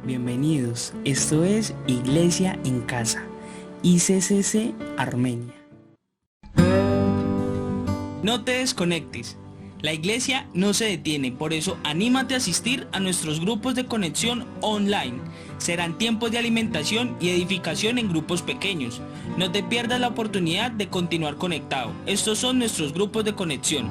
Bienvenidos, esto es Iglesia en Casa, ICCC Armenia. No te desconectes, la iglesia no se detiene, por eso anímate a asistir a nuestros grupos de conexión online. Serán tiempos de alimentación y edificación en grupos pequeños. No te pierdas la oportunidad de continuar conectado. Estos son nuestros grupos de conexión.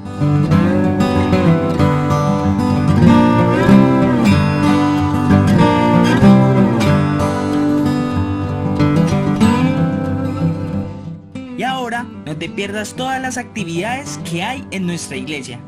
Y ahora, no te pierdas todas las actividades que hay en nuestra iglesia.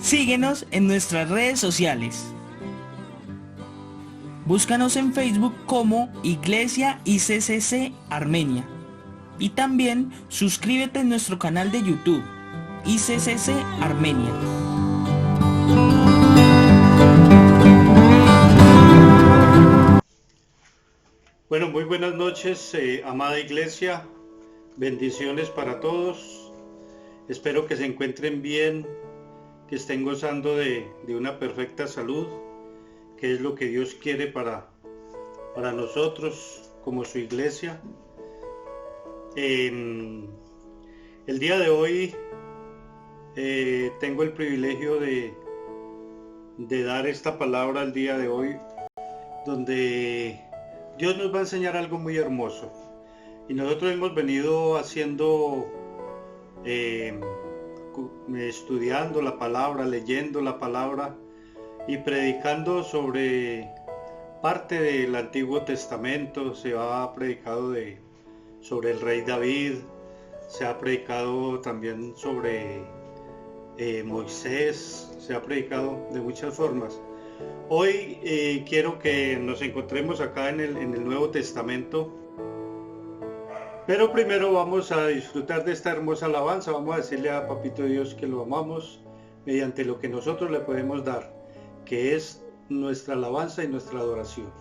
Síguenos en nuestras redes sociales. Búscanos en Facebook como Iglesia ICCC Armenia. Y también suscríbete en nuestro canal de YouTube, ICCC Armenia. Bueno, muy buenas noches, amada iglesia. Bendiciones para todos. Espero que se encuentren bien, que estén gozando de una perfecta salud, que es lo que Dios quiere para nosotros como su iglesia. El día de hoy tengo el privilegio de dar esta palabra el día de hoy, donde Dios nos va a enseñar algo muy hermoso. Y nosotros hemos venido haciendo, estudiando la palabra, leyendo la palabra y predicando sobre parte del Antiguo Testamento. Se ha predicado sobre el rey David, se ha predicado también sobre Moisés, se ha predicado de muchas formas. Hoy quiero que nos encontremos acá en el Nuevo Testamento, pero primero vamos a disfrutar de esta hermosa alabanza. Vamos a decirle a Papito Dios que lo amamos mediante lo que nosotros le podemos dar, que es nuestra alabanza y nuestra adoración.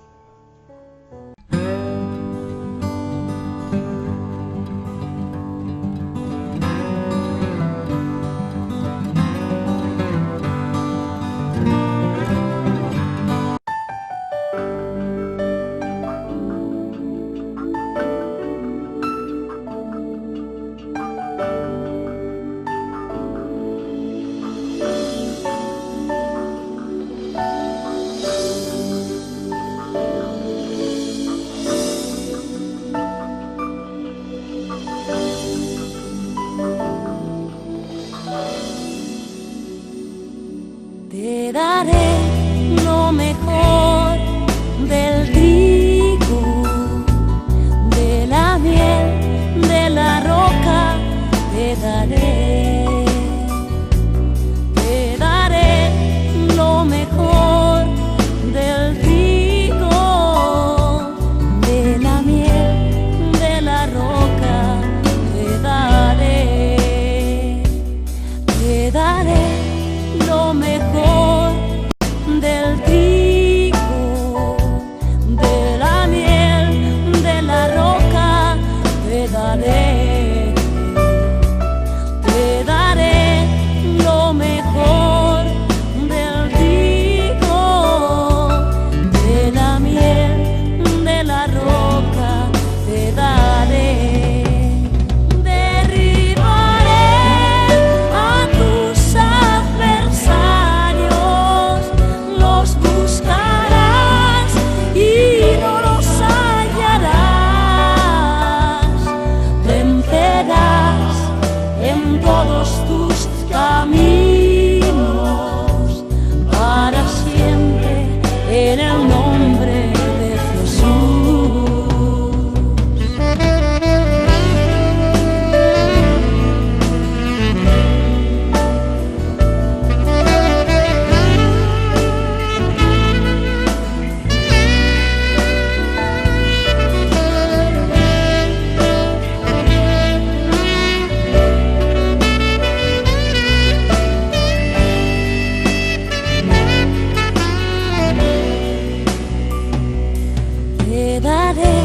te daré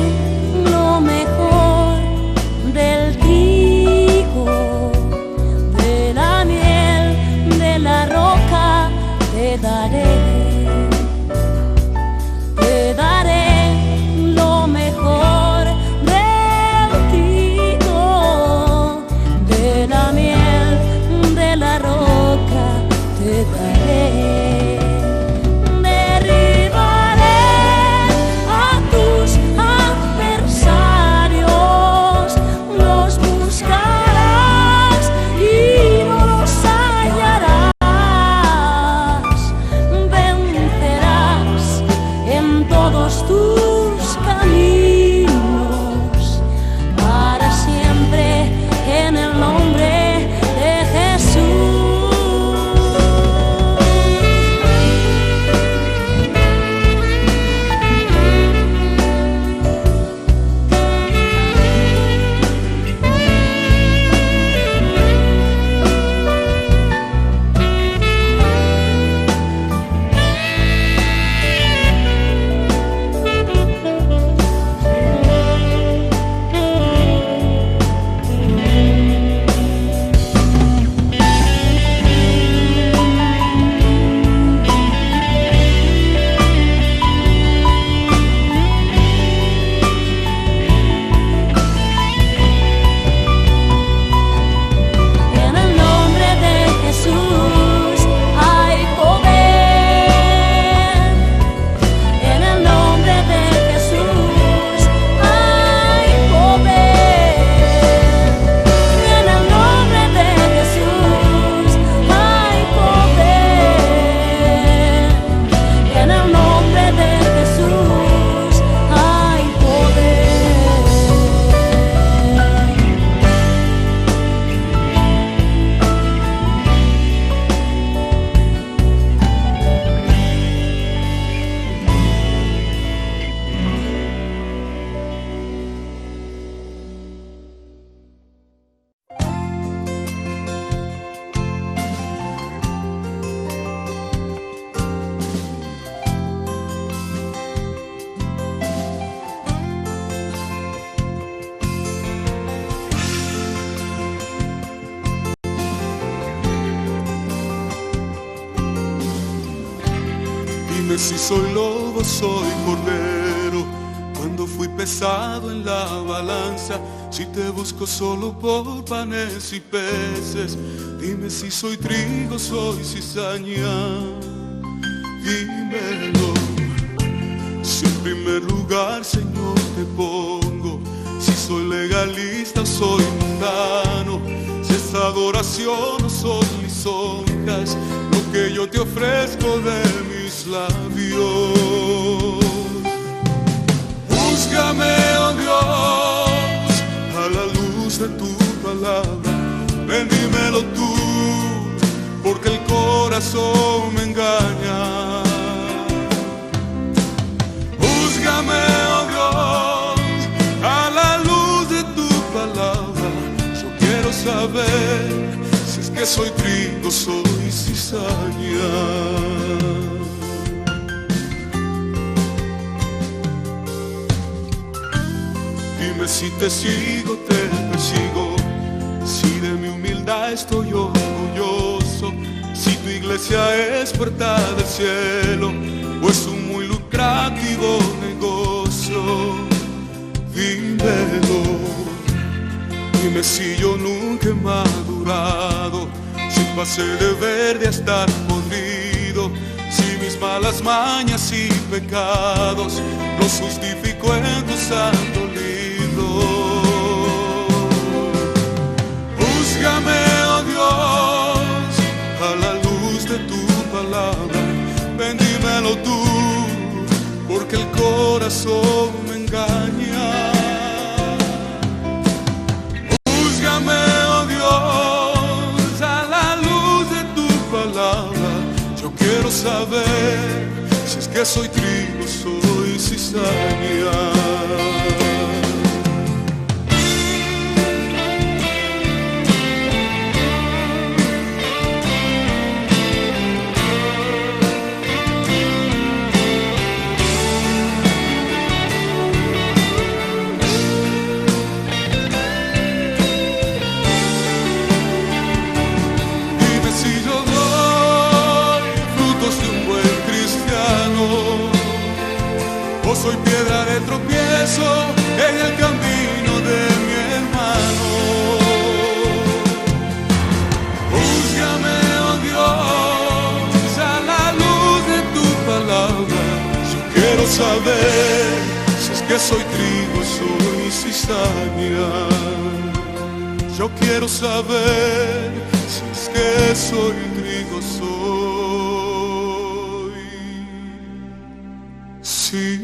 lo mejor del trigo, de la miel, de la roca, te daré lo mejor del trigo, de la miel, de la roca, te daré. Tus caminos para siempre en el nombre de Jesús. Dime si soy lobo, soy cordero, cuando fui pesado en la balanza, si te busco solo por panes y peces. Dime si soy trigo, soy cizaña, dímelo. Si en primer lugar, Señor, te pongo, si soy legalista o soy mundano, si es adoración o son lisonjas, lo que yo te ofrezco de mis labios. Búscame, oh Dios, a la luz de tu palabra, ven, dímelo tú, porque el corazón me engaña. Búscame, oh Dios, a la luz de tu palabra, yo quiero saber si es que soy trigo, soy cizaña. Dime si te sigo, te persigo, si de mi humildad estoy orgulloso, si tu iglesia es puerta del cielo o es un muy lucrativo negocio. Dímelo. Dime si yo nunca he madurado, si pasé de verde a estar podrido, si mis malas mañas y pecados los justifico en tu santo libro. Búscame, oh Dios, a la luz de tu palabra, ven, dímelo tú, porque el corazón me engaña. Búscame, oh Dios, a la luz de tu palabra, yo quiero saber si es que soy trigo, soy cizaña. tropiezo en el camino de mi hermano. Júzgame, oh Dios, a la luz de tu palabra. Yo quiero saber si es que soy trigo, soy cizaña. Yo quiero saber si es que soy trigo, soy cizaña.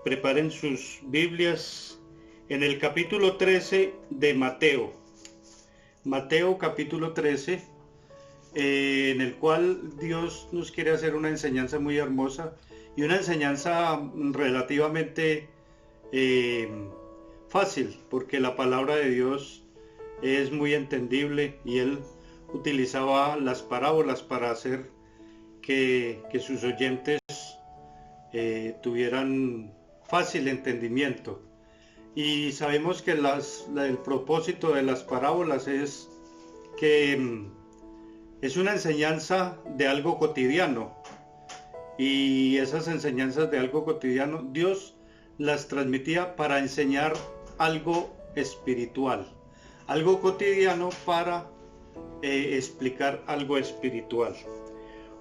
Preparen sus Biblias en el capítulo 13 de Mateo. Mateo capítulo 13, en el cual Dios nos quiere hacer una enseñanza muy hermosa y una enseñanza relativamente fácil, porque la palabra de Dios es muy entendible y Él utilizaba las parábolas para hacer que sus oyentes tuvieran fácil entendimiento. Y sabemos que el propósito de las parábolas es que es una enseñanza de algo cotidiano, y esas enseñanzas de algo cotidiano Dios las transmitía para enseñar algo espiritual, algo cotidiano para explicar algo espiritual.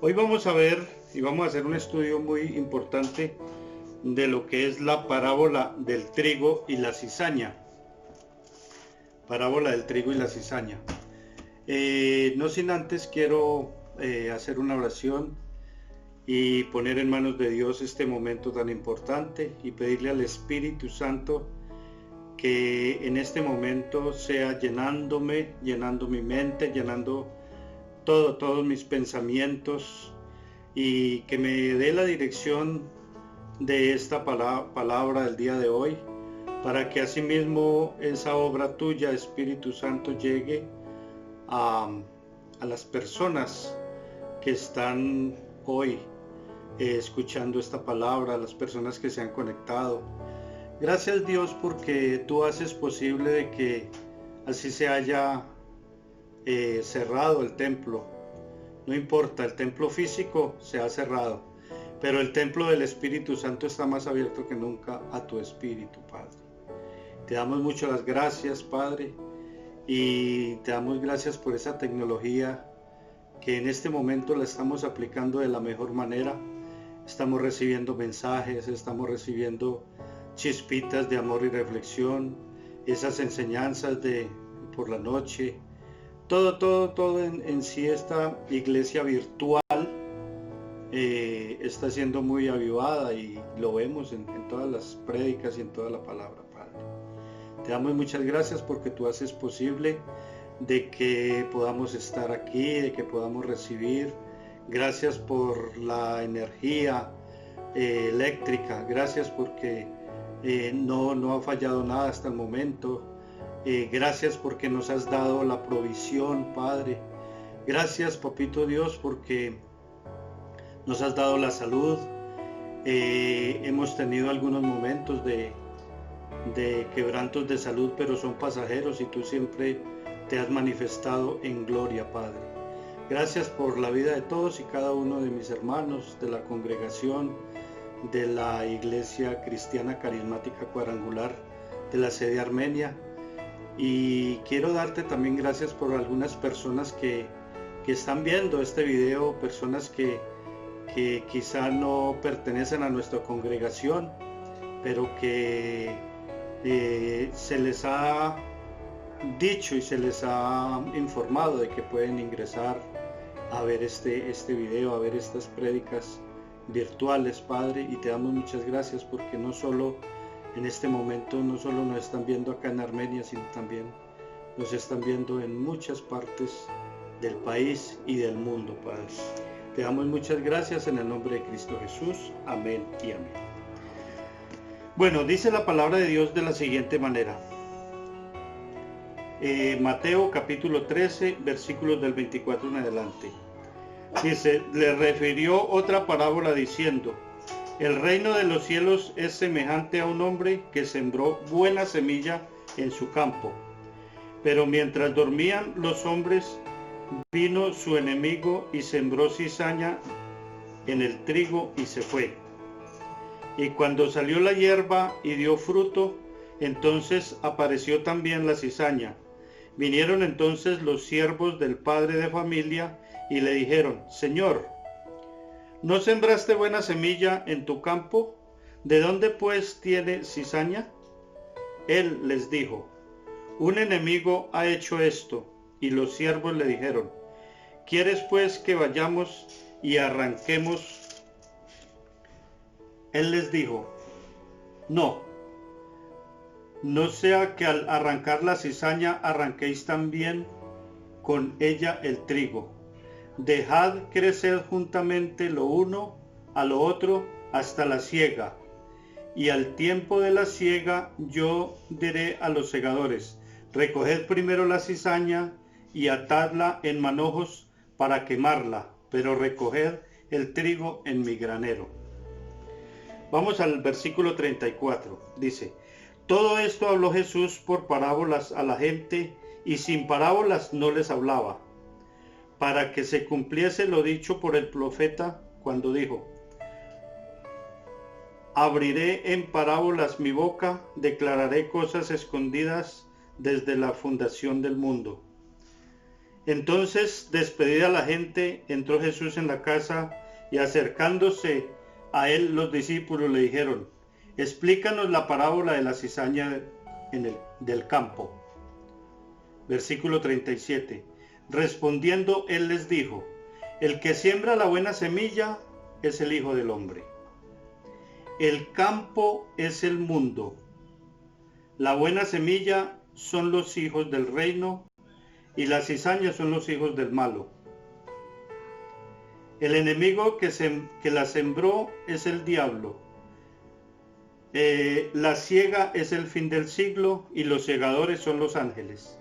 Hoy vamos a ver y vamos a hacer un estudio muy importante de lo que es la parábola del trigo y la cizaña. Parábola del trigo y la cizaña. No sin antes quiero hacer una oración y poner en manos de Dios este momento tan importante y pedirle al Espíritu Santo que en este momento sea llenando mi mente, llenando todos mis pensamientos, y que me dé la dirección de esta palabra del día de hoy, para que asimismo esa obra tuya, Espíritu Santo, llegue a las personas que están hoy escuchando esta palabra, a las personas que se han conectado. Gracias, Dios, porque tú haces posible de que así se haya cerrado el templo. No importa, el templo físico se ha cerrado, pero el templo del Espíritu Santo está más abierto que nunca a tu Espíritu, Padre. Te damos muchas las gracias, Padre, y te damos gracias por esa tecnología que en este momento la estamos aplicando de la mejor manera. Estamos recibiendo mensajes, estamos recibiendo chispitas de amor y reflexión, esas enseñanzas por la noche. Todo en sí, esta iglesia virtual está siendo muy avivada, y lo vemos en todas las prédicas y en toda la palabra, Padre. Te damos muchas gracias porque tú haces posible de que podamos estar aquí, de que podamos recibir. Gracias por la energía eléctrica, gracias porque no ha fallado nada hasta el momento. Gracias porque nos has dado la provisión, Padre. Gracias, Papito Dios, porque nos has dado la salud. Hemos tenido algunos momentos de quebrantos de salud, pero son pasajeros, y tú siempre te has manifestado en gloria, Padre. Gracias por la vida de todos y cada uno de mis hermanos de la congregación de la Iglesia Cristiana Carismática Cuadrangular de la sede Armenia. Y quiero darte también gracias por algunas personas que están viendo este video, personas que quizá no pertenecen a nuestra congregación, pero que se les ha dicho y se les ha informado de que pueden ingresar a ver este video, a ver estas prédicas virtuales, Padre. Y te damos muchas gracias porque no solo en este momento, no solo nos están viendo acá en Armenia, sino también nos están viendo en muchas partes del país y del mundo, Padre. Te damos muchas gracias en el nombre de Cristo Jesús. Amén y amén. Bueno, dice la palabra de Dios de la siguiente manera. Mateo capítulo 13, versículos del 24 en adelante. Dice, le refirió otra parábola diciendo, el reino de los cielos es semejante a un hombre que sembró buena semilla en su campo. Pero mientras dormían los hombres, vino su enemigo y sembró cizaña en el trigo y se fue. Y cuando salió la hierba y dio fruto, entonces apareció también la cizaña. Vinieron entonces los siervos del padre de familia y le dijeron, Señor, ¿no sembraste buena semilla en tu campo? ¿De dónde pues tiene cizaña? Él les dijo, un enemigo ha hecho esto. Y los siervos le dijeron, ¿quieres pues que vayamos y arranquemos? Él les dijo, no sea que al arrancar la cizaña arranquéis también con ella el trigo. Dejad crecer juntamente lo uno a lo otro hasta la siega. Y al tiempo de la siega yo diré a los segadores, recoged primero la cizaña y atadla en manojos para quemarla, pero recoged el trigo en mi granero. Vamos al versículo 34. Dice, todo esto habló Jesús por parábolas a la gente, y sin parábolas no les hablaba, para que se cumpliese lo dicho por el profeta cuando dijo, abriré en parábolas mi boca, declararé cosas escondidas desde la fundación del mundo. Entonces, despedida la gente, entró Jesús en la casa, y acercándose a él los discípulos le dijeron, explícanos la parábola de la cizaña del campo. Versículo 37. Respondiendo él les dijo, el que siembra la buena semilla es el Hijo del Hombre. El campo es el mundo. La buena semilla son los hijos del reino, y las cizañas son los hijos del malo. El enemigo que la sembró es el diablo. La siega es el fin del siglo, y los segadores son los ángeles.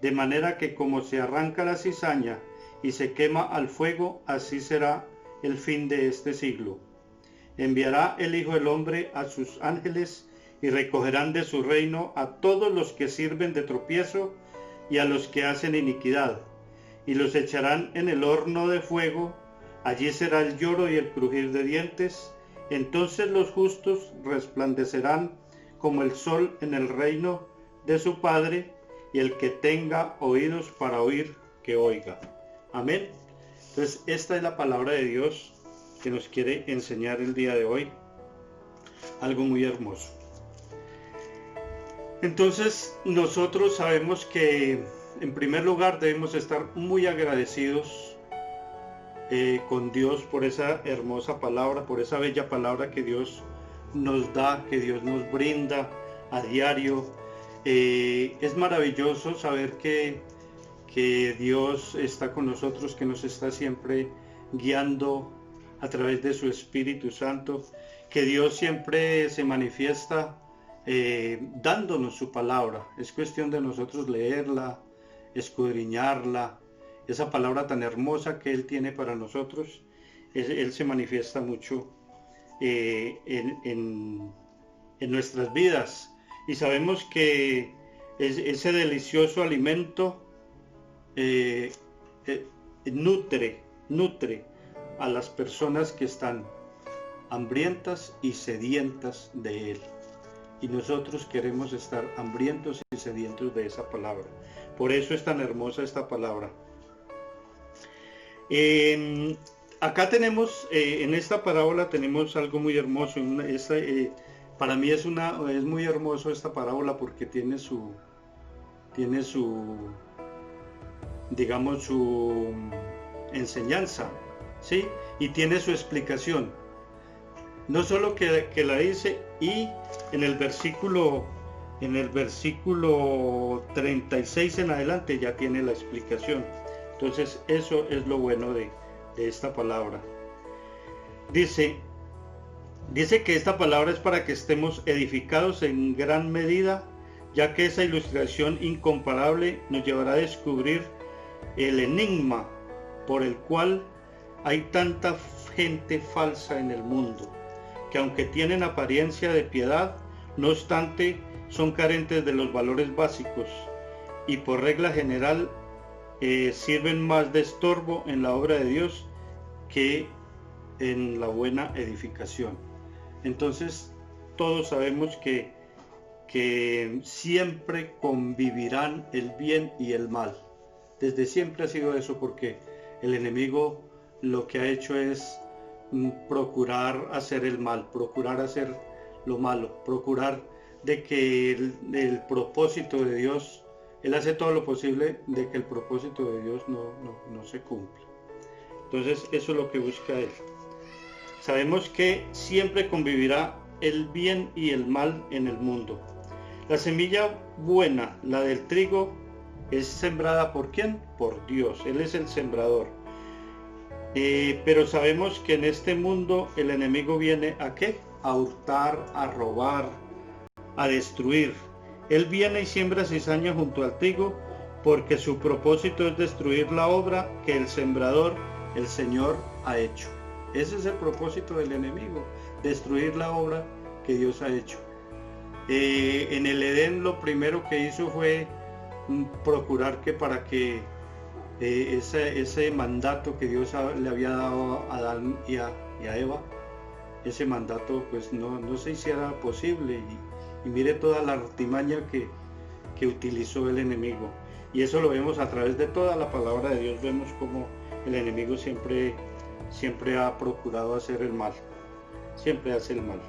De manera que como se arranca la cizaña y se quema al fuego, así será el fin de este siglo. Enviará el Hijo del Hombre a sus ángeles, y recogerán de su reino a todos los que sirven de tropiezo y a los que hacen iniquidad, y los echarán en el horno de fuego. Allí será el lloro y el crujir de dientes. Entonces los justos resplandecerán como el sol en el reino de su Padre, y el que tenga oídos para oír, que oiga. Amén. Entonces esta es la palabra de Dios que nos quiere enseñar el día de hoy. Algo muy hermoso. Entonces nosotros sabemos que en primer lugar debemos estar muy agradecidos con Dios por esa hermosa palabra, por esa bella palabra que Dios nos da, que Dios nos brinda a diario. Es maravilloso saber que Dios está con nosotros, que nos está siempre guiando a través de su Espíritu Santo, que Dios siempre se manifiesta dándonos su palabra. Es cuestión de nosotros leerla, escudriñarla, esa palabra tan hermosa que Él tiene para nosotros. Él se manifiesta mucho en nuestras vidas, y sabemos que ese delicioso alimento nutre a las personas que están hambrientas y sedientas de Él. Y nosotros queremos estar hambrientos y sedientos de esa palabra. Por eso es tan hermosa esta palabra. Acá tenemos, en esta parábola tenemos algo muy hermoso. Para mí es muy hermoso esta parábola porque tiene su digamos, su enseñanza, ¿sí? Y tiene su explicación. No solo que la dice, y en el versículo 36 en adelante ya tiene la explicación. Entonces eso es lo bueno de esta palabra. Dice que esta palabra es para que estemos edificados en gran medida, ya que esa ilustración incomparable nos llevará a descubrir el enigma por el cual hay tanta gente falsa en el mundo, que aunque tienen apariencia de piedad, no obstante son carentes de los valores básicos y por regla general sirven más de estorbo en la obra de Dios que en la buena edificación. Entonces todos sabemos que siempre convivirán el bien y el mal. Desde siempre ha sido eso, porque el enemigo lo que ha hecho es procurar hacer el mal, procurar hacer lo malo, procurar de que el propósito de Dios, él hace todo lo posible de que el propósito de Dios no se cumpla. Entonces eso es lo que busca él. Sabemos que siempre convivirá el bien y el mal en el mundo. La semilla buena, la del trigo, es sembrada ¿por quién? Por Dios. Él es el sembrador. Pero sabemos que en este mundo el enemigo viene ¿a qué? A hurtar, a robar, a destruir. Él viene y siembra cizaña junto al trigo, porque su propósito es destruir la obra que el sembrador, el Señor, ha hecho. Ese es el propósito del enemigo, destruir la obra que Dios ha hecho. En el Edén lo primero que hizo fue procurar que para que ese mandato que Dios le había dado a Adán y a Eva, ese mandato pues no se hiciera posible, y mire toda la artimaña que utilizó el enemigo, y eso lo vemos a través de toda la palabra de Dios. Vemos como el enemigo siempre ha procurado hacer el mal, siempre hace el mal.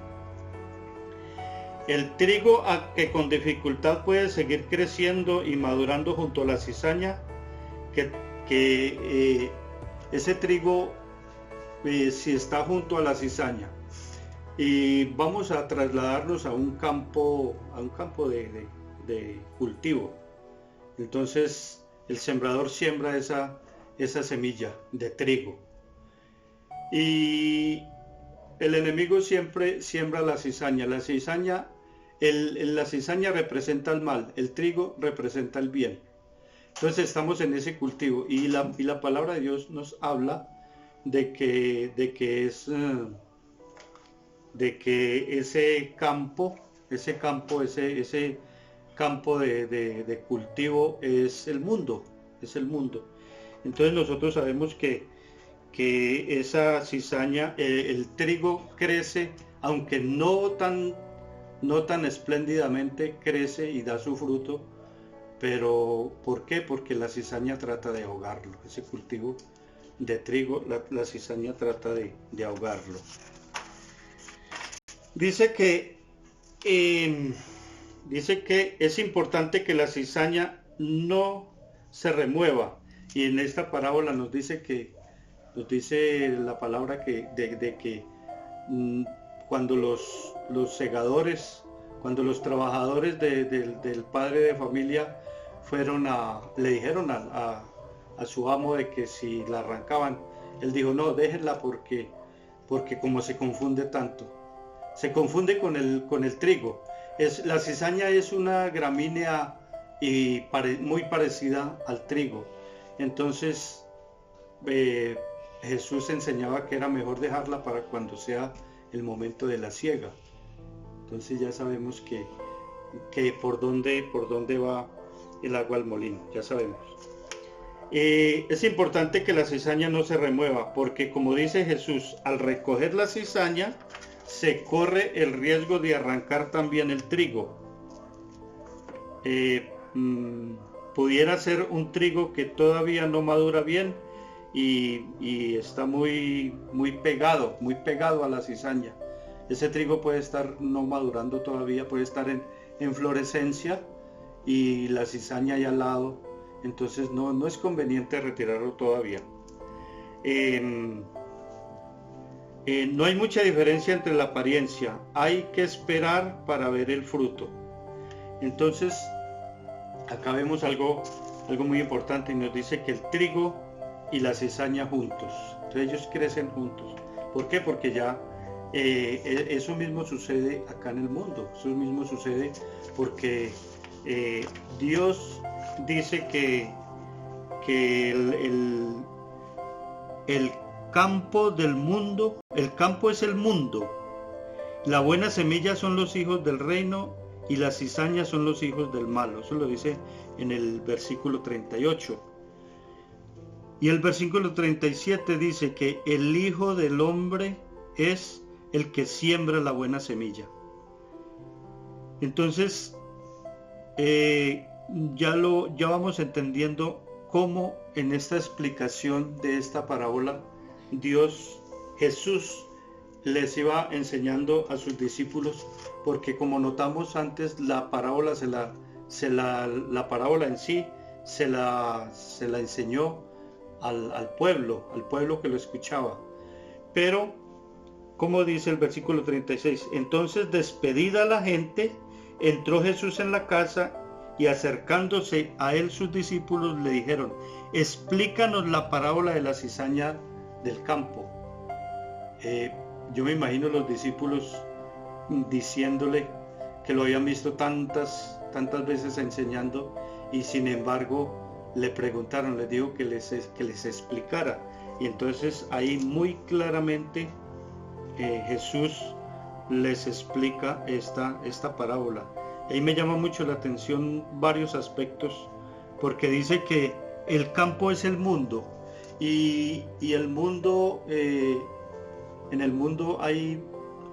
El trigo que con dificultad puede seguir creciendo y madurando junto a la cizaña, ese trigo si está junto a la cizaña, y vamos a trasladarnos a un campo de cultivo. Entonces el sembrador siembra esa semilla de trigo, y el enemigo siempre siembra la cizaña. La cizaña representa el mal, el trigo representa el bien. Entonces estamos en ese cultivo, y la palabra de Dios nos habla de que ese campo de cultivo es el mundo. Entonces nosotros sabemos que esa cizaña, el trigo crece, aunque no tan espléndidamente, crece y da su fruto. Pero ¿por qué? Porque la cizaña trata de ahogarlo. Ese cultivo de trigo, la cizaña trata de ahogarlo. Dice que es importante que la cizaña no se remueva, y en esta parábola nos dice la palabra que cuando los segadores, cuando los trabajadores del padre de familia le dijeron a su amo de que si la arrancaban, él dijo: no, déjenla, porque como se confunde tanto, se confunde con el trigo. La cizaña es una gramínea y muy parecida al trigo. Entonces Jesús enseñaba que era mejor dejarla para cuando sea el momento de la siega. Entonces ya sabemos que por dónde va el agua al molino, ya sabemos. Es importante que la cizaña no se remueva, porque como dice Jesús, al recoger la cizaña se corre el riesgo de arrancar también el trigo. Pudiera ser un trigo que todavía no madura bien y está muy pegado a la cizaña. Ese trigo puede estar no madurando todavía, puede estar en florescencia y la cizaña ahí al lado. Entonces no es conveniente retirarlo todavía. No hay mucha diferencia entre la apariencia, hay que esperar para ver el fruto. Entonces acá vemos algo muy importante, y nos dice que el trigo y la cizaña juntos, entonces ellos crecen juntos. ¿Por qué? Porque ya eso mismo sucede acá en el mundo, eso mismo sucede porque Dios dice que campo del mundo, el campo es el mundo. La buena semilla son los hijos del reino y las cizañas son los hijos del malo. Eso lo dice en el versículo 38. Y el versículo 37 dice que el Hijo del Hombre es el que siembra la buena semilla. Entonces, ya vamos entendiendo cómo en esta explicación de esta parábola, Jesús les iba enseñando a sus discípulos, porque como notamos antes, la parábola la parábola en sí se la enseñó al pueblo que lo escuchaba. Pero, como dice el versículo 36, entonces despedida la gente, entró Jesús en la casa y acercándose a él sus discípulos le dijeron, explícanos la parábola de la cizaña del campo. Yo me imagino los discípulos diciéndole que lo habían visto tantas veces enseñando, y sin embargo le preguntaron, les dijo que les explicara. Y entonces ahí muy claramente Jesús les explica esta parábola. Ahí me llama mucho la atención varios aspectos, porque dice que el campo es el mundo, y el mundo, en el mundo hay,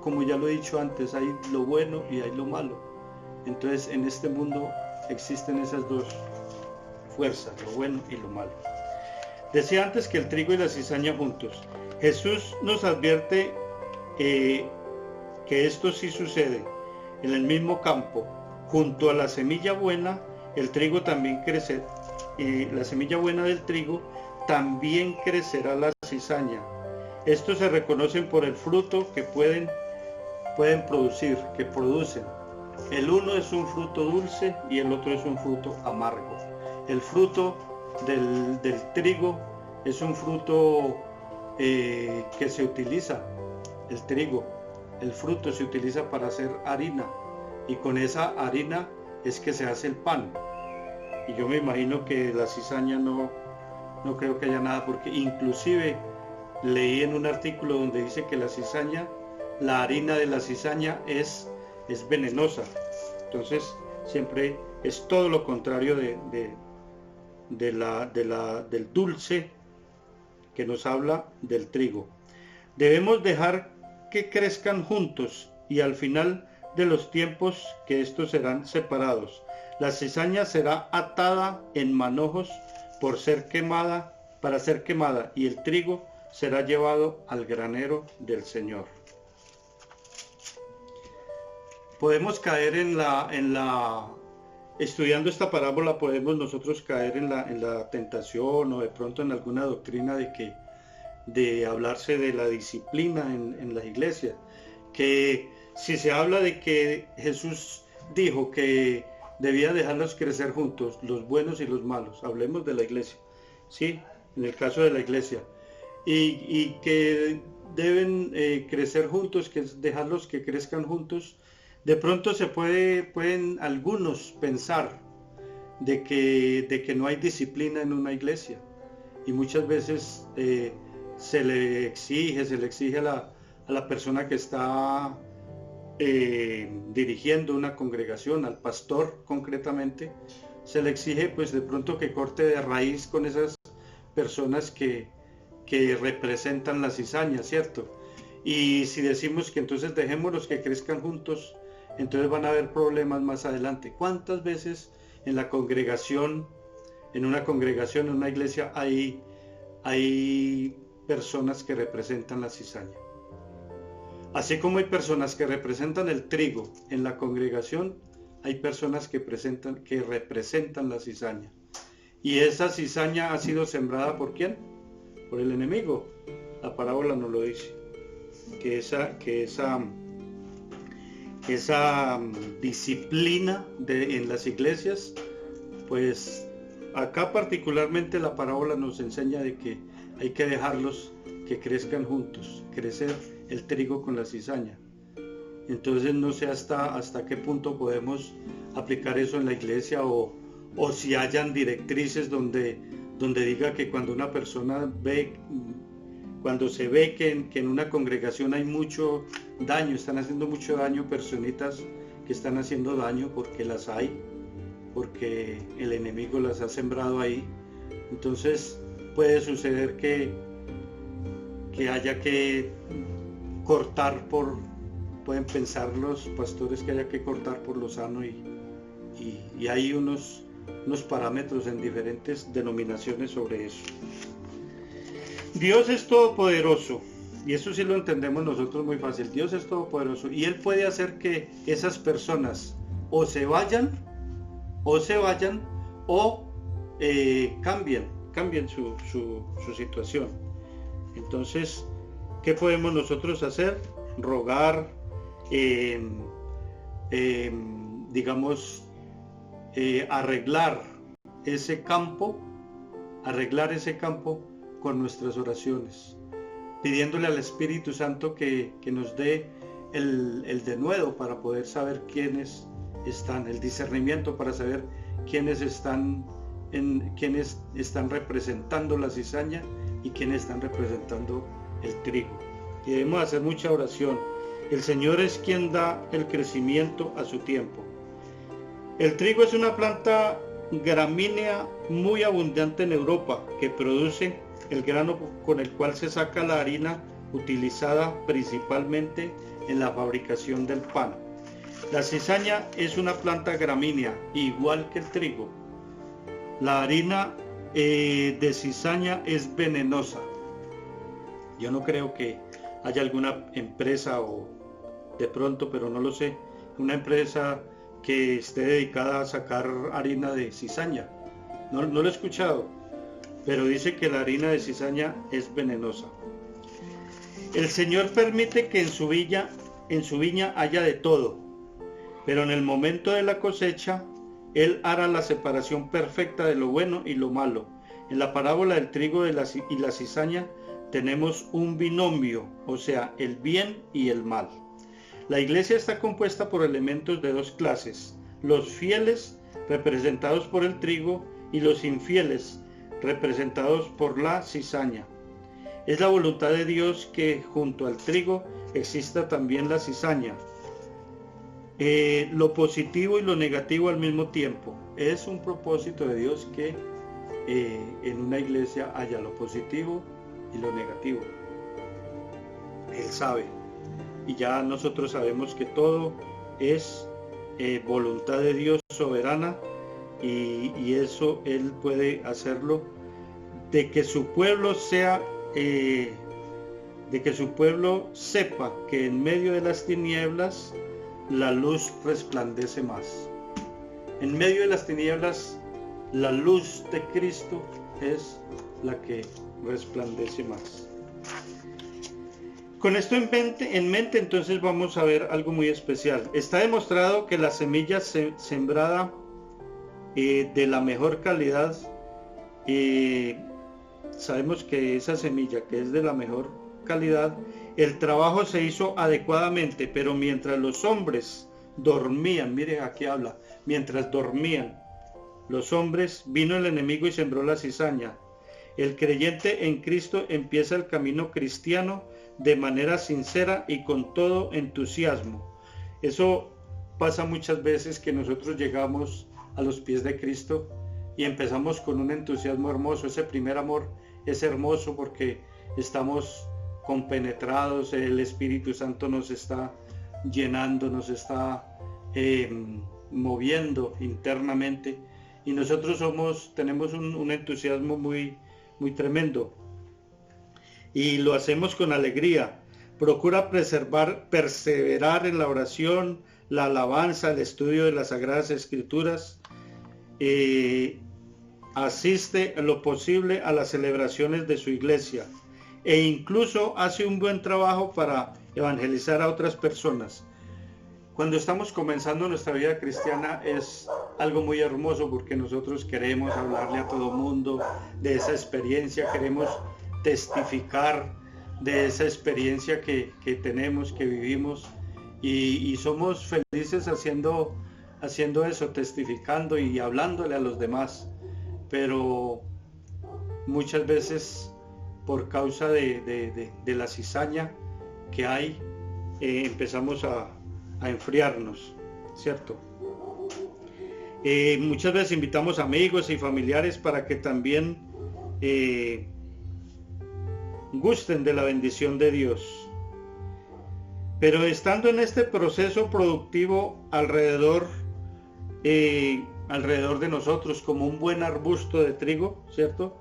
como ya lo he dicho antes, hay lo bueno y hay lo malo. Entonces en este mundo existen esas dos fuerzas, lo bueno y lo malo. Decía antes que el trigo y la cizaña juntos. Jesús nos advierte que esto sí sucede en el mismo campo. Junto a la semilla buena, el trigo también crece, la semilla buena del trigo también crecerá la cizaña. Estos se reconocen por el fruto que pueden producir, que producen. El uno es un fruto dulce y el otro es un fruto amargo. El fruto del trigo es un fruto que se utiliza, el trigo, el fruto se utiliza para hacer harina, y con esa harina es que se hace el pan. Y yo me imagino que la cizaña no creo que haya nada, porque inclusive leí en un artículo donde dice que la harina de la cizaña es venenosa. Entonces siempre es todo lo contrario del dulce que nos habla del trigo. Debemos dejar que crezcan juntos, y al final de los tiempos que estos serán separados. La cizaña será atada en manojos para ser quemada, y el trigo será llevado al granero del Señor. Podemos caer estudiando esta parábola, podemos nosotros caer en la tentación, o de pronto en alguna doctrina de hablarse de la disciplina en las iglesias, que si se habla de que Jesús dijo que debía dejarlos crecer juntos, los buenos y los malos, hablemos de la iglesia, ¿sí? En el caso de la iglesia, y que deben crecer juntos, que es dejarlos que crezcan juntos. De pronto pueden algunos pensar de que no hay disciplina en una iglesia, y muchas veces se le exige a la persona que está dirigiendo una congregación, al pastor concretamente, se le exige pues de pronto que corte de raíz con esas personas que representan la cizaña, ¿cierto? Y si decimos que entonces dejémoslos que crezcan juntos, entonces van a haber problemas más adelante. ¿Cuántas veces en una congregación, en una iglesia, hay personas que representan la cizaña? Así como hay personas que representan el trigo en la congregación, hay personas que representan la cizaña. Y esa cizaña ha sido sembrada ¿por quién? Por el enemigo. La parábola nos lo dice. Que esa disciplina en las iglesias, pues acá particularmente la parábola nos enseña de que hay que dejarlos que crezcan juntos, crecer el trigo con la cizaña. Entonces no sé hasta qué punto podemos aplicar eso en la iglesia, o si hayan directrices donde diga que cuando una persona ve cuando se ve que en una congregación hay mucho daño, están haciendo mucho daño, personitas que están haciendo daño, porque las hay, porque el enemigo las ha sembrado ahí. Entonces puede suceder que haya que cortar pueden pensar los pastores que haya que cortar por lo sano, y hay unos parámetros en diferentes denominaciones sobre eso. Dios es todopoderoso, y eso sí lo entendemos nosotros muy fácil. Dios es todopoderoso y Él puede hacer que esas personas o se vayan o cambien su situación. Entonces, ¿qué podemos nosotros hacer? Rogar, arreglar ese campo con nuestras oraciones, pidiéndole al Espíritu Santo que nos dé el denuedo para poder saber quiénes están, el discernimiento para saber quiénes están representando la cizaña y quiénes están representando el trigo. Y debemos hacer mucha oración. El Señor es quien da el crecimiento a su tiempo. El trigo es una planta gramínea muy abundante en Europa, que produce el grano con el cual se saca la harina utilizada principalmente en la fabricación del pan. La cizaña es una planta gramínea, igual que el trigo. La harina de cizaña es venenosa. Yo no creo que haya alguna empresa, o de pronto, pero no lo sé, una empresa que esté dedicada a sacar harina de cizaña. No lo he escuchado, pero dice que la harina de cizaña es venenosa. El Señor permite que en su viña haya de todo, pero en el momento de la cosecha, Él hará la separación perfecta de lo bueno y lo malo. En la parábola del trigo y la cizaña tenemos un binomio, o sea, el bien y el mal. La iglesia está compuesta por elementos de dos clases: los fieles, representados por el trigo, y los infieles, representados por la cizaña. Es la voluntad de Dios que junto al trigo exista también la cizaña. Lo positivo y lo negativo al mismo tiempo. Es un propósito de Dios que en una iglesia haya lo positivo y lo negativo. Él sabe, y ya nosotros sabemos que todo es voluntad de Dios soberana, y eso Él puede hacerlo, de que su pueblo sepa que en medio de las tinieblas la luz resplandece más. En medio de las tinieblas, la luz de Cristo es la que resplandece más. Con esto en mente, entonces vamos a ver algo muy especial. Está demostrado que la semilla sembrada de la mejor calidad, sabemos que esa semilla que es de la mejor calidad, el trabajo se hizo adecuadamente, pero mientras los hombres dormían, mire aquí habla, mientras dormían los hombres, vino el enemigo y sembró la cizaña. El creyente en Cristo empieza el camino cristiano de manera sincera y con todo entusiasmo. Eso pasa muchas veces, que nosotros llegamos a los pies de Cristo y empezamos con un entusiasmo hermoso. Ese primer amor es hermoso porque estamos compenetrados, el Espíritu Santo nos está llenando, nos está moviendo internamente, y nosotros tenemos un entusiasmo muy tremendo, y lo hacemos con alegría. Procura perseverar en la oración, la alabanza, el estudio de las Sagradas Escrituras. Asiste en lo posible a las celebraciones de su iglesia, e incluso hace un buen trabajo para evangelizar a otras personas. Cuando estamos comenzando nuestra vida cristiana es algo muy hermoso, porque nosotros queremos hablarle a todo mundo de esa experiencia, queremos testificar de esa experiencia que tenemos, que vivimos, y somos felices haciendo eso, testificando y hablándole a los demás. Pero muchas veces por causa de la cizaña que hay, empezamos a enfriarnos, ¿cierto? Muchas veces invitamos amigos y familiares para que también gusten de la bendición de Dios. Pero estando en este proceso productivo alrededor de nosotros, como un buen arbusto de trigo, ¿cierto?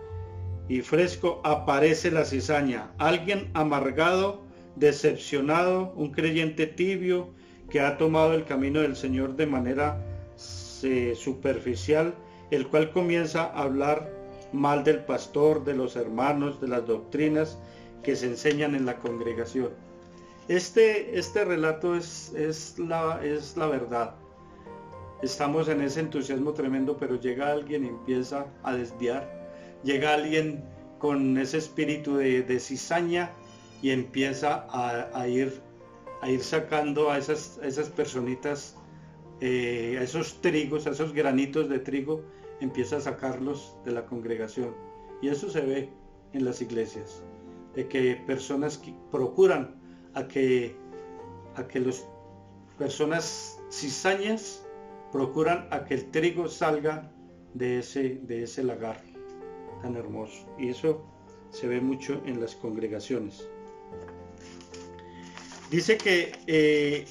Y fresco, aparece la cizaña. Alguien amargado, decepcionado, un creyente tibio que ha tomado el camino del Señor de manera superficial, el cual comienza a hablar mal del pastor, de los hermanos, de las doctrinas que se enseñan en la congregación. Este relato es la verdad. Estamos en ese entusiasmo tremendo, pero llega alguien y empieza a desviar. Llega alguien con ese espíritu de cizaña y empieza a ir sacando a esas personitas, a esos trigos, a esos granitos de trigo, empieza a sacarlos de la congregación. Y eso se ve en las iglesias, de que personas que procuran a que las personas cizañas procuran a que el trigo salga de ese lagar tan hermoso. Y eso se ve mucho en las congregaciones. Dice que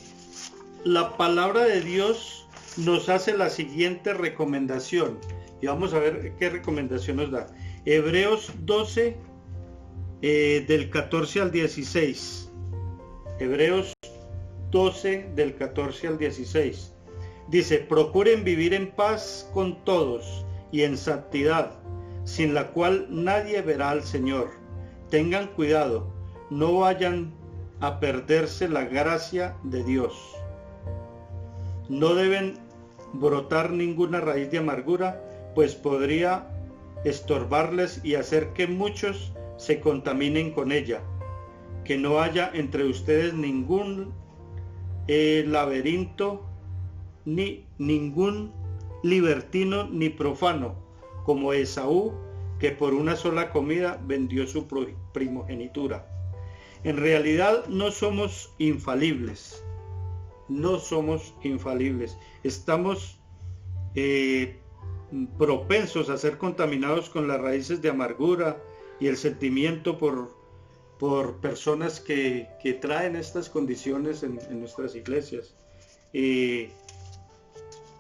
la palabra de Dios nos hace la siguiente recomendación. Y vamos a ver qué recomendación nos da. Hebreos 12, del 14 al 16. Hebreos 12, del 14 al 16. Dice: procuren vivir en paz con todos y en santidad, sin la cual nadie verá al Señor. Tengan cuidado, no vayan a perderse la gracia de Dios. No deben brotar ninguna raíz de amargura, pues podría estorbarles y hacer que muchos se contaminen con ella. Que no haya entre ustedes ningún laberinto, ni ningún libertino ni profano, como Esaú, que por una sola comida vendió su primogenitura. En realidad no somos infalibles. No somos infalibles. Estamos propensos a ser contaminados con las raíces de amargura y el sentimiento por personas que traen estas condiciones en nuestras iglesias.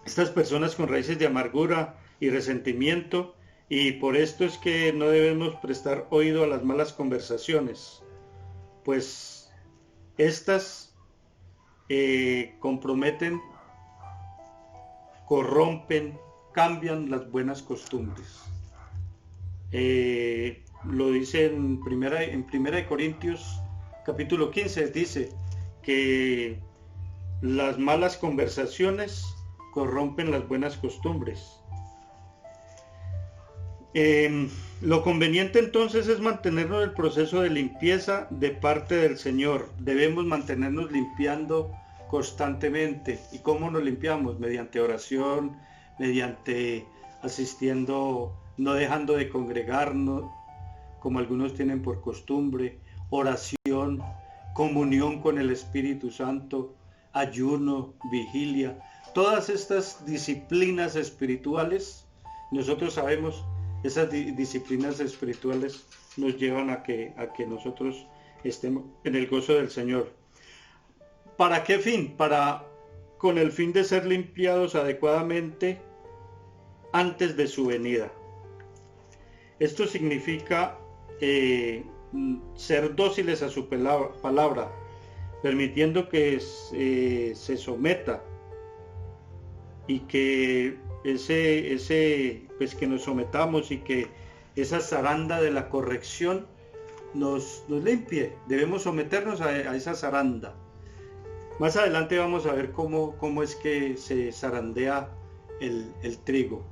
Estas personas con raíces de amargura y resentimiento, y por esto es que no debemos prestar oído a las malas conversaciones, pues estas comprometen, corrompen, cambian las buenas costumbres. Lo dice en primera de Corintios capítulo 15, dice que las malas conversaciones corrompen las buenas costumbres. Lo conveniente entonces es mantenernos en el proceso de limpieza de parte del Señor. Debemos mantenernos limpiando constantemente. ¿Y cómo nos limpiamos? Mediante oración, mediante asistiendo, no dejando de congregarnos, como algunos tienen por costumbre, oración, comunión con el Espíritu Santo, ayuno, vigilia. Todas estas disciplinas espirituales, nosotros sabemos, esas disciplinas espirituales nos llevan a que nosotros estemos en el gozo del Señor. ¿Para qué fin? Con el fin de ser limpiados adecuadamente antes de su venida. Esto significa ser dóciles a su palabra, permitiendo que se someta, y que pues que nos sometamos, y que esa zaranda de la corrección nos limpie. Debemos someternos a esa zaranda. Más adelante vamos a ver cómo es que se zarandea el trigo.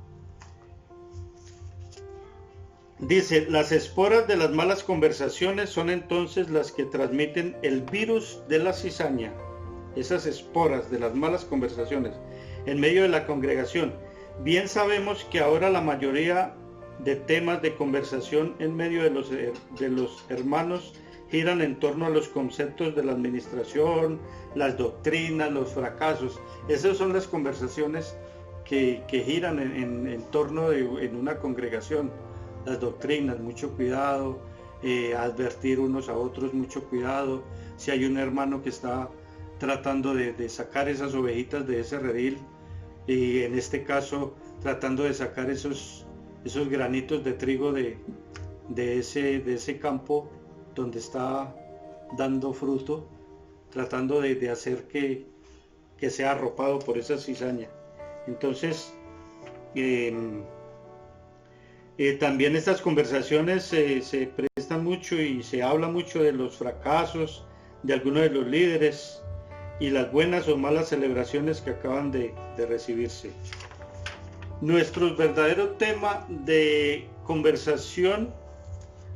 Dice: las esporas de las malas conversaciones son entonces las que transmiten el virus de la cizaña. Esas esporas de las malas conversaciones en medio de la congregación. Bien sabemos que ahora la mayoría de temas de conversación en medio de los hermanos giran en torno a los conceptos de la administración, las doctrinas, los fracasos. Esas son las conversaciones que giran en torno en una congregación. Las doctrinas, mucho cuidado, advertir unos a otros, mucho cuidado. Si hay un hermano que está tratando de sacar esas ovejitas de ese redil, y en este caso tratando de sacar esos granitos de trigo de ese campo donde está dando fruto, tratando de hacer que sea arropado por esa cizaña. Entonces, también estas conversaciones se prestan mucho y se habla mucho de los fracasos de algunos de los líderes y las buenas o malas celebraciones que acaban de recibirse. Nuestro verdadero tema de conversación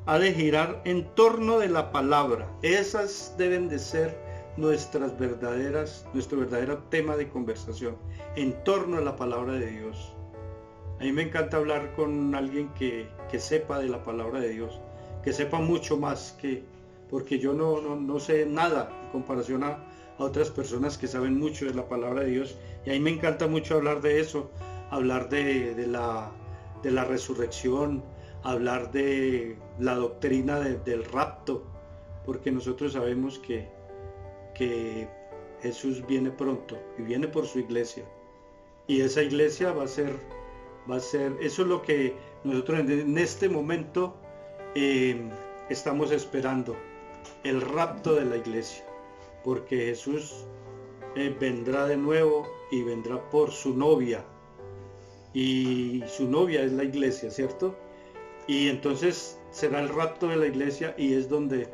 ha de girar en torno de la palabra. Esas deben de ser nuestro verdadero tema de conversación, en torno a la palabra de Dios. A mí me encanta hablar con alguien que sepa de la palabra de Dios, que sepa mucho más porque yo no sé nada en comparación a otras personas que saben mucho de la palabra de Dios, y a mí me encanta mucho hablar de eso, hablar de la resurrección, hablar de la doctrina del rapto, porque nosotros sabemos que Jesús viene pronto y viene por su iglesia, y esa iglesia va a ser, eso es lo que nosotros en este momento estamos esperando, el rapto de la iglesia, porque Jesús vendrá de nuevo y vendrá por su novia, y su novia es la iglesia, ¿cierto? Y entonces será el rapto de la iglesia, y es donde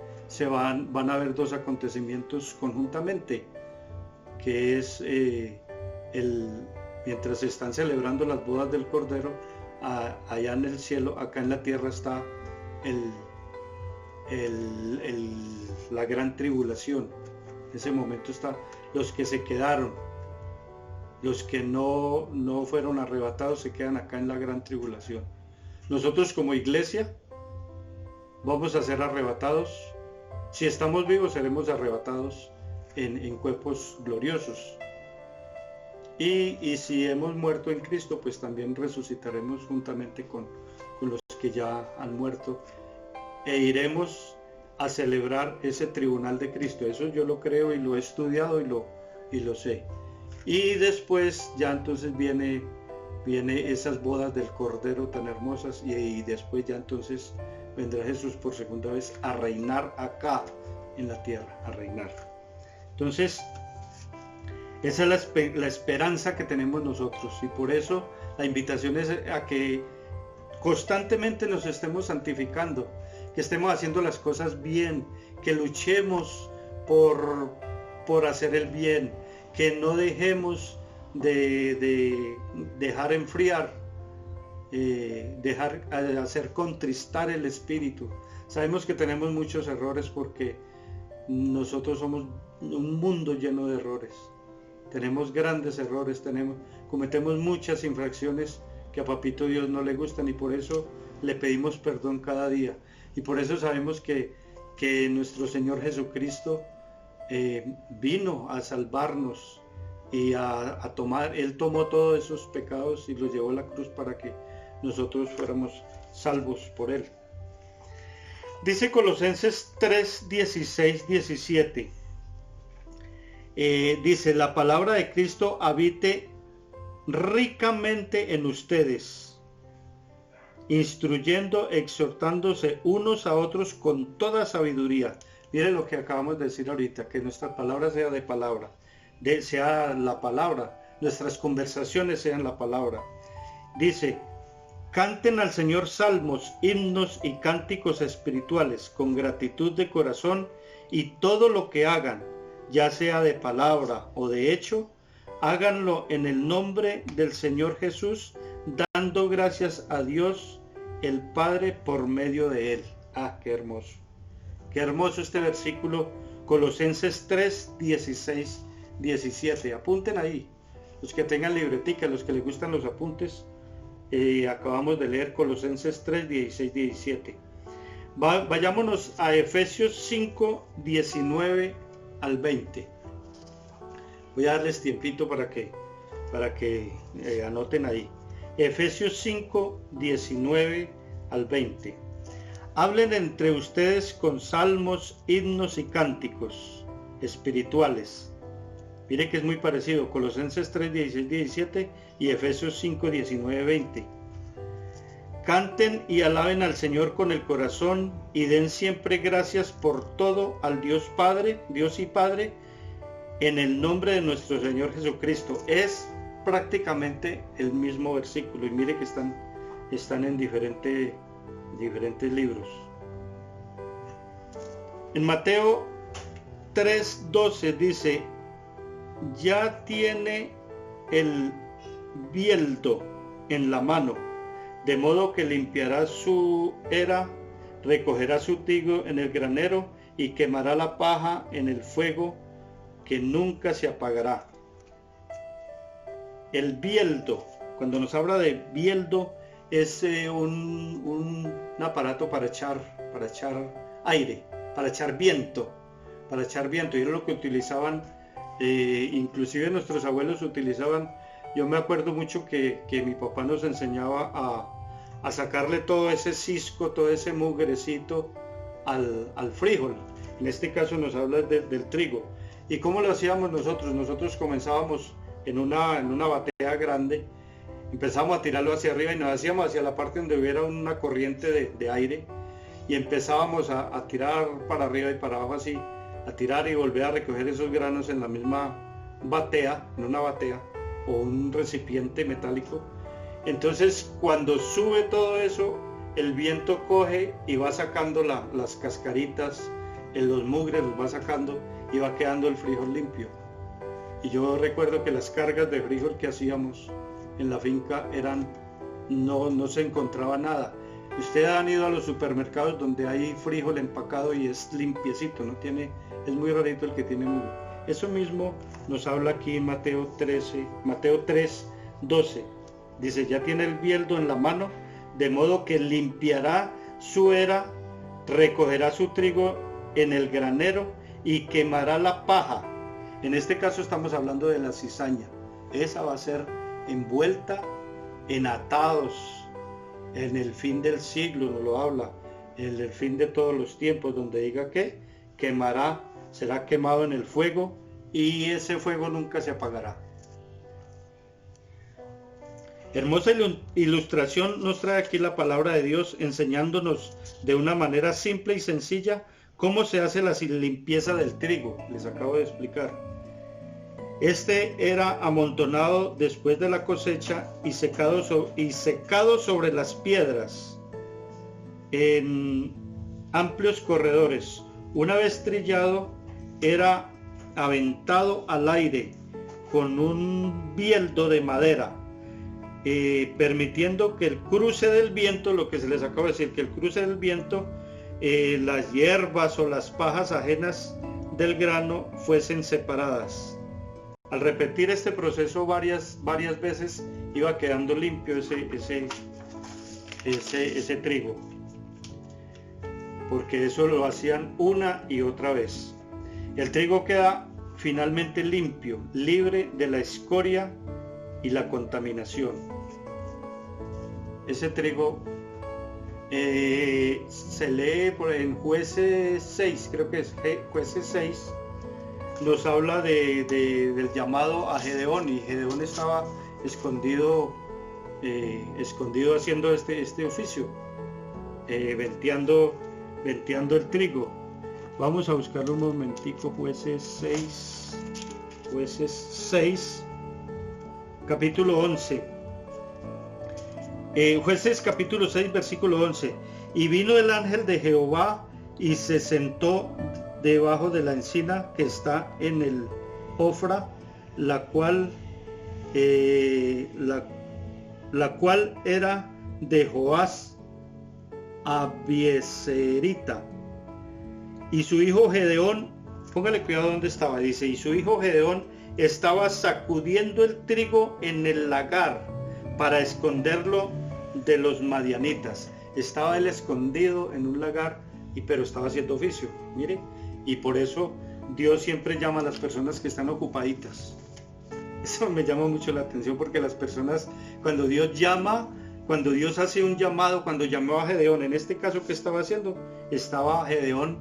van a haber dos acontecimientos conjuntamente, que es mientras se están celebrando las bodas del Cordero, allá en el cielo, acá en la tierra está la gran tribulación. En ese momento está los que se quedaron, los que no fueron arrebatados se quedan acá en la gran tribulación. Nosotros como iglesia vamos a ser arrebatados. Si estamos vivos seremos arrebatados en cuerpos gloriosos. Y si hemos muerto en Cristo, pues también resucitaremos juntamente con los que ya han muerto, e iremos a celebrar ese tribunal de Cristo. Eso yo lo creo y lo he estudiado y lo sé. Y después ya entonces viene esas bodas del Cordero tan hermosas, y después ya entonces vendrá Jesús por segunda vez a reinar acá en la tierra, a reinar. Entonces, esa es la esperanza que tenemos nosotros, y por eso la invitación es a que constantemente nos estemos santificando, que estemos haciendo las cosas bien, que luchemos por hacer el bien, que no dejemos de dejar enfriar, hacer contristar el espíritu. Sabemos que tenemos muchos errores porque nosotros somos un mundo lleno de errores. Tenemos grandes errores, cometemos muchas infracciones que a Papito Dios no le gustan, y por eso le pedimos perdón cada día. Y por eso sabemos que nuestro Señor Jesucristo vino a salvarnos y Él tomó todos esos pecados y los llevó a la cruz para que nosotros fuéramos salvos por Él. Dice Colosenses 3, 16, 17. Dice: la palabra de Cristo habite ricamente en ustedes, instruyendo, exhortándose unos a otros con toda sabiduría. Mire lo que acabamos de decir ahorita, que nuestra palabra sea sea la palabra, nuestras conversaciones sean la palabra. Dice: canten al Señor salmos, himnos y cánticos espirituales con gratitud de corazón, y todo lo que hagan, ya sea de palabra o de hecho, háganlo en el nombre del Señor Jesús, dando gracias a Dios el Padre por medio de Él. Ah, qué hermoso. Qué hermoso este versículo, Colosenses 3, 16, 17. Apunten ahí. Los que tengan libretica, los que les gustan los apuntes, Acabamos de leer Colosenses 3, 16, 17. Vayámonos a Efesios 5, 19 al 20. Voy a darles tiempito para que anoten ahí. Efesios 5, 19 al 20. Hablen entre ustedes con salmos, himnos y cánticos espirituales. Mire que es muy parecido, Colosenses 3, 16, 17 y Efesios 5, 19, 20. Canten y alaben al Señor con el corazón y den siempre gracias por todo al Dios y Padre, en el nombre de nuestro Señor Jesucristo. Es prácticamente el mismo versículo y mire que están en diferentes libros. En Mateo 3:12 dice: ya tiene el bieldo en la mano, de modo que limpiará su era, recogerá su trigo en el granero y quemará la paja en el fuego que nunca se apagará. El bieldo, cuando nos habla de bieldo, es un aparato para echar aire, para echar viento, y era lo que utilizaban, inclusive nuestros abuelos utilizaban. Yo me acuerdo mucho que mi papá nos enseñaba a sacarle todo ese cisco, todo ese mugrecito al frijol. En este caso nos habla del trigo. ¿Y cómo lo hacíamos nosotros? Nosotros comenzábamos en una batea grande, empezábamos a tirarlo hacia arriba y nos hacíamos hacia la parte donde hubiera una corriente de aire y empezábamos a tirar para arriba y para abajo así, a tirar y volver a recoger esos granos en la misma batea, en una batea o un recipiente metálico. Entonces cuando sube todo eso, el viento coge y va sacando las cascaritas, los mugres los va sacando y va quedando el frijol limpio. Y yo recuerdo que las cargas de frijol que hacíamos en la finca no se encontraba nada. Ustedes han ido a los supermercados donde hay frijol empacado y es limpiecito, es muy rarito el que tiene mugre. Eso mismo nos habla aquí en Mateo 3, 12. Dice: ya tiene el bieldo en la mano, de modo que limpiará su era, recogerá su trigo en el granero y quemará la paja. En este caso estamos hablando de la cizaña. Esa va a ser envuelta en atados en el fin del siglo, nos lo habla, en el fin de todos los tiempos, donde diga que quemará, será quemado en el fuego y ese fuego nunca se apagará. Hermosa ilustración nos trae aquí la palabra de Dios, enseñándonos de una manera simple y sencilla cómo se hace la limpieza del trigo. Les acabo de explicar. Este era amontonado después de la cosecha y secado sobre las piedras en amplios corredores. Una vez trillado, era aventado al aire con un bieldo de madera, permitiendo que el cruce del viento, lo que se les acaba de decir, que el cruce del viento, las hierbas o las pajas ajenas del grano fuesen separadas. Al repetir este proceso varias veces, iba quedando limpio ese trigo, porque eso lo hacían una y otra vez. El trigo queda finalmente limpio, libre de la escoria y la contaminación. Ese trigo se lee en Jueces 6, creo que es Jueces 6, nos habla del llamado a Gedeón, y Gedeón estaba escondido haciendo este oficio, venteando el trigo. Vamos a buscarlo un momentico. Jueces 6, capítulo 11. Jueces capítulo 6, versículo 11. Y vino el ángel de Jehová y se sentó debajo de la encina que está en el Ofra, la cual era de Joás Abieserita. Y su hijo Gedeón, póngale cuidado donde estaba, dice: y su hijo Gedeón estaba sacudiendo el trigo en el lagar para esconderlo de los madianitas. Estaba él escondido en un lagar, pero estaba haciendo oficio, mire, y por eso Dios siempre llama a las personas que están ocupaditas. Eso me llama mucho la atención, porque las personas, cuando Dios llama, cuando Dios hace un llamado, cuando llamó a Gedeón, en este caso, ¿qué estaba haciendo? Estaba Gedeón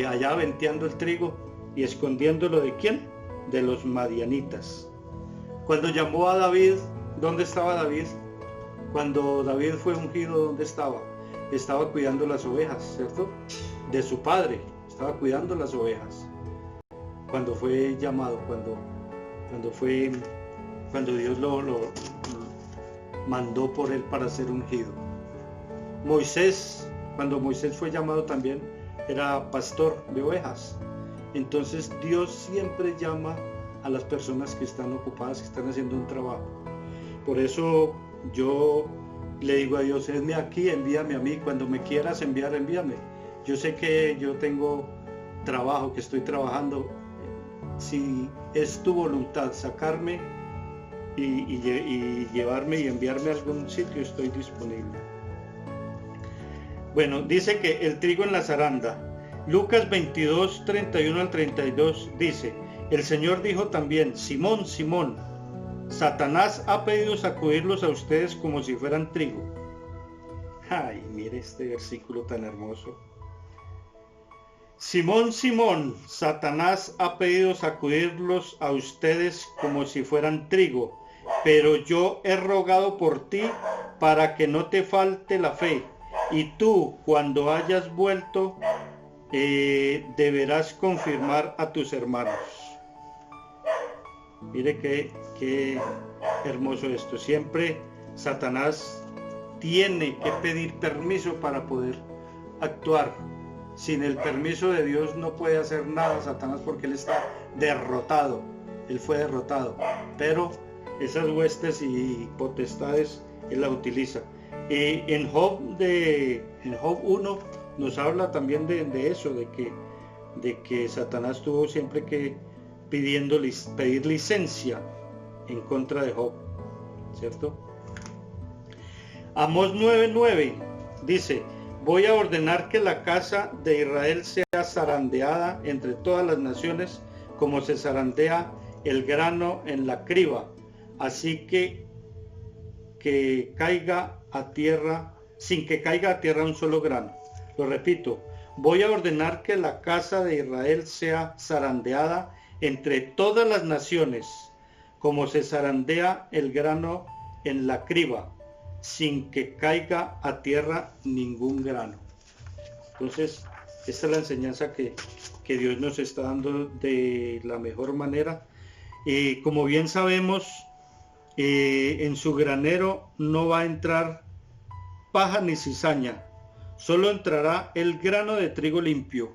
allá venteando el trigo y escondiéndolo ¿de quién? De los madianitas. Cuando llamó a David, ¿dónde estaba David? Cuando David fue ungido, ¿dónde estaba? Estaba cuidando las ovejas, ¿cierto? De su padre, estaba cuidando las ovejas. Cuando fue llamado, cuando Dios lo mandó por él para ser ungido. Moisés, cuando Moisés fue llamado también, era pastor de ovejas. Entonces Dios siempre llama a las personas que están ocupadas, que están haciendo un trabajo. Por eso yo le digo a Dios, esme aquí, envíame a mí, cuando me quieras enviar, envíame. Yo sé que yo tengo trabajo, que estoy trabajando. Si es tu voluntad sacarme y llevarme y enviarme a algún sitio, estoy disponible. Bueno, dice que el trigo en la zaranda. Lucas 22, 31 al 32 dice, el Señor dijo también, Simón, Simón, Satanás ha pedido sacudirlos a ustedes como si fueran trigo. Ay, mire este versículo tan hermoso. Simón, Simón, Satanás ha pedido sacudirlos a ustedes como si fueran trigo, pero yo he rogado por ti para que no te falte la fe, y tú, cuando hayas vuelto, deberás confirmar a tus hermanos. Mire qué hermoso esto. Siempre Satanás tiene que pedir permiso para poder actuar. Sin el permiso de Dios no puede hacer nada Satanás, porque él está derrotado. Él fue derrotado. Pero esas huestes y potestades él las utiliza. En Job 1 nos habla también de eso, de que Satanás tuvo siempre que pedir licencia en contra de Job, ¿cierto? Amós 9:9 dice, voy a ordenar que la casa de Israel sea zarandeada entre todas las naciones, como se zarandea el grano en la criba, así que caiga a tierra, sin que caiga a tierra un solo grano. Lo repito, voy a ordenar que la casa de Israel sea zarandeada entre todas las naciones, como se zarandea el grano en la criba, sin que caiga a tierra ningún grano. Entonces, esta es la enseñanza que Dios nos está dando de la mejor manera. Como bien sabemos, en su granero no va a entrar paja ni cizaña, solo entrará el grano de trigo limpio,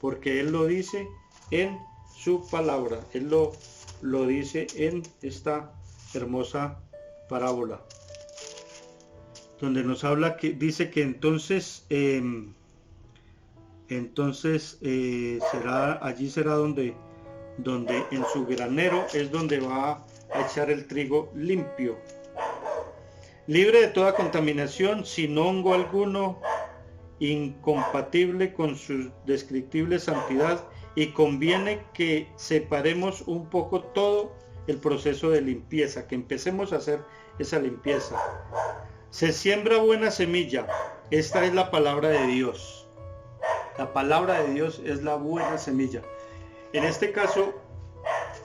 porque Él lo dice en su palabra. Él lo dice en esta hermosa parábola, donde nos habla que dice que entonces será donde en su granero es donde va a echar el trigo limpio, libre de toda contaminación, sin hongo alguno, incompatible con su descriptible santidad, y conviene que separemos un poco todo el proceso de limpieza, que empecemos a hacer esa limpieza. Se siembra buena semilla. Esta es la palabra de Dios. La palabra de Dios es la buena semilla. En este caso,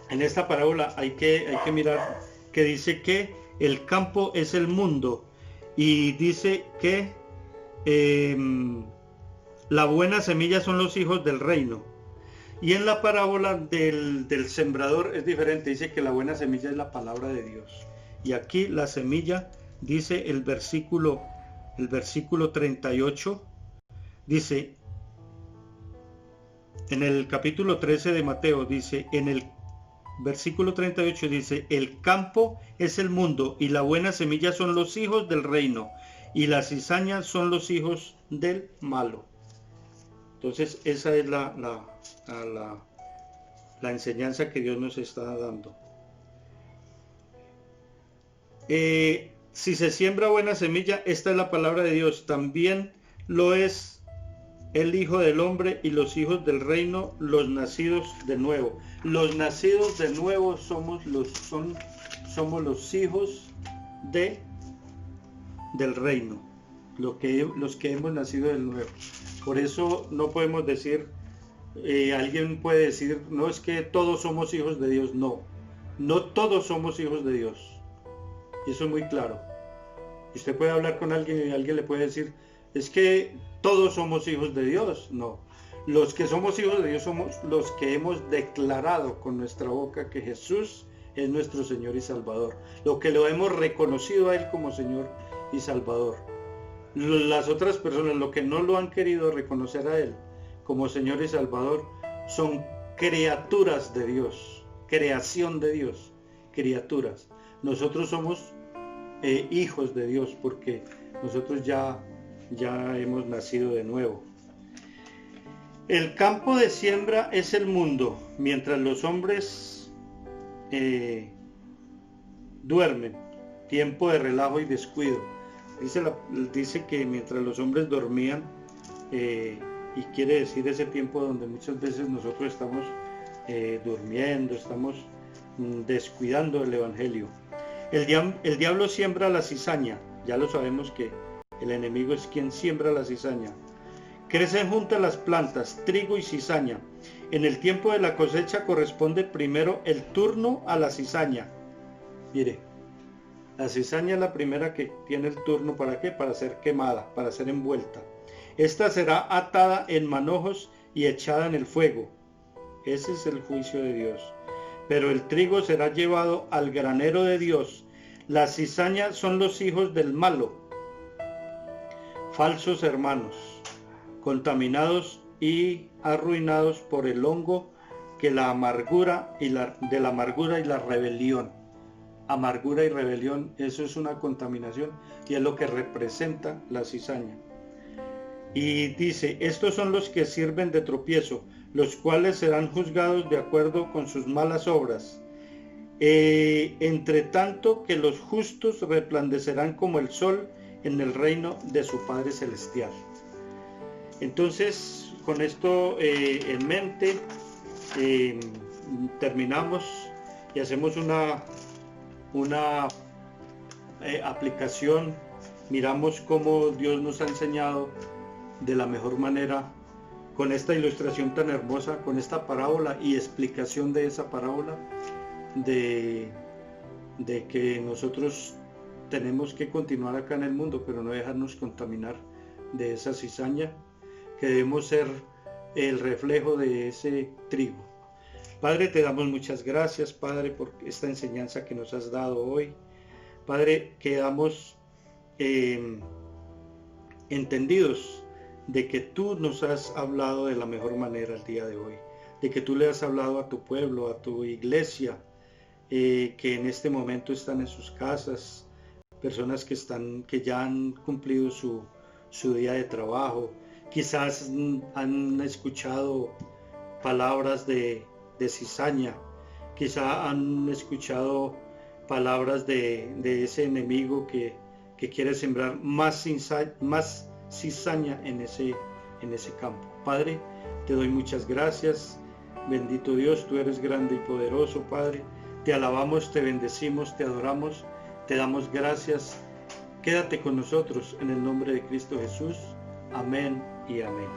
en esta parábola hay que mirar que dice que el campo es el mundo, y dice que la buena semilla son los hijos del reino. Y en la parábola del sembrador es diferente, dice que la buena semilla es la palabra de Dios. Y aquí la semilla, dice el versículo 38, dice, en el capítulo 13 de Mateo, dice, en el versículo 38 dice, el campo es el mundo, y la buena semilla son los hijos del reino, y las cizañas son los hijos del malo. Entonces esa es la enseñanza que Dios nos está dando. Si se siembra buena semilla, esta es la palabra de Dios, también lo es el Hijo del Hombre y los hijos del reino, los nacidos de nuevo. Los nacidos de nuevo somos los hijos del reino, los que hemos nacido de nuevo. Por eso no podemos decir, alguien puede decir, no, es que todos somos hijos de Dios. No todos somos hijos de Dios. Y eso es muy claro. Usted puede hablar con alguien y alguien le puede decir, es que todos somos hijos de Dios. No. Los que somos hijos de Dios somos los que hemos declarado con nuestra boca que Jesús es nuestro Señor y Salvador. Lo que lo hemos reconocido a Él como Señor y Salvador. Las otras personas, lo que no lo han querido reconocer a Él como Señor y Salvador, son criaturas de Dios, creación de Dios, criaturas. Nosotros somos hijos de Dios porque nosotros ya hemos nacido de nuevo. El campo de siembra es el mundo, mientras los hombres duermen, tiempo de relajo y descuido. Dice que mientras los hombres dormían, y quiere decir ese tiempo donde muchas veces nosotros estamos durmiendo, estamos descuidando el evangelio. El diablo siembra la cizaña, ya lo sabemos que el enemigo es quien siembra la cizaña. Crecen juntas las plantas, trigo y cizaña. En el tiempo de la cosecha corresponde primero el turno a la cizaña. Mire, la cizaña es la primera que tiene el turno, ¿para qué? Para ser quemada, para ser envuelta. Esta será atada en manojos y echada en el fuego. Ese es el juicio de Dios. Pero el trigo será llevado al granero de Dios. La cizaña son los hijos del malo, falsos hermanos, contaminados y arruinados por el hongo de la amargura y la rebelión. Amargura y rebelión, eso es una contaminación y es lo que representa la cizaña. Y dice, estos son los que sirven de tropiezo, los cuales serán juzgados de acuerdo con sus malas obras. Entre tanto que los justos resplandecerán como el sol en el reino de su Padre Celestial. Entonces, con esto en mente, terminamos y hacemos una aplicación. Miramos cómo Dios nos ha enseñado de la mejor manera con esta ilustración tan hermosa, con esta parábola y explicación de esa parábola, de que nosotros tenemos que continuar acá en el mundo, pero no dejarnos contaminar de esa cizaña, que debemos ser el reflejo de ese trigo. Padre, te damos muchas gracias, Padre, por esta enseñanza que nos has dado hoy. Padre, quedamos entendidos de que tú nos has hablado de la mejor manera el día de hoy, de que tú le has hablado a tu pueblo, a tu iglesia, que en este momento están en sus casas, personas que ya han cumplido su día de trabajo, quizás han escuchado palabras de cizaña, quizás han escuchado palabras de ese enemigo que quiere sembrar más cizaña en ese campo. Padre, te doy muchas gracias. Bendito Dios, tú eres grande y poderoso, Padre. Te alabamos, te bendecimos, te adoramos, te damos gracias. Quédate con nosotros en el nombre de Cristo Jesús. Amén y amén.